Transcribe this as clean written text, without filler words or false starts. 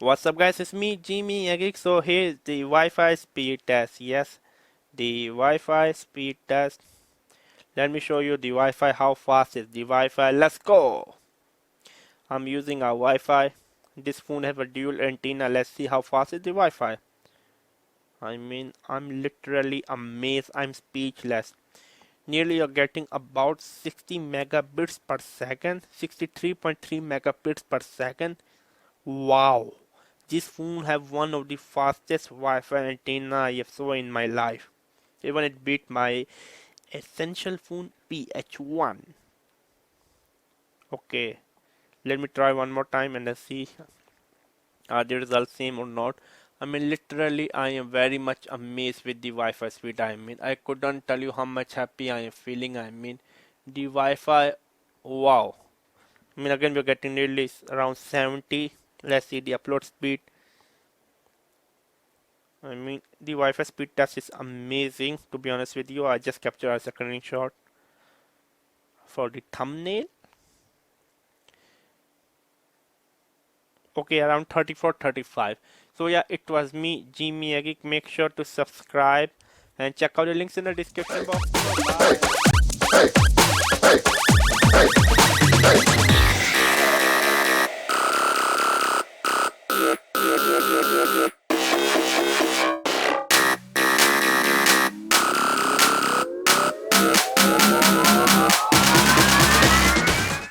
What's up guys, it's me Jimmy Geek. So here's the Wi-Fi speed test. Yes, the Wi-Fi speed test. Let me show you the Wi-Fi, how fast is the Wi-Fi. Let's go. I'm using a Wi-Fi. This phone have a dual antenna. Let's see how fast is the Wi-Fi. I'm literally amazed. I'm speechless. Nearly you're getting about 60 megabits per second, 63.3 megabits per second. Wow, this phone have one of the fastest Wi-Fi antenna I have saw in my life. Even it beat my essential phone PH1. Okay, let me try one more time and let's see are the results same or not. Literally, I am very much amazed with the Wi-Fi speed. I couldn't tell you how much happy I am feeling. The Wi-Fi, wow. Again, we're getting nearly around 70. Let's see the upload speed. The Wi-Fi speed test is amazing. To be honest with you, I just captured a screenshot for the thumbnail. Okay, around 34, 35. So yeah, it was me, Jimmy Geek. Make sure to subscribe and check out the links in the description box. Bye.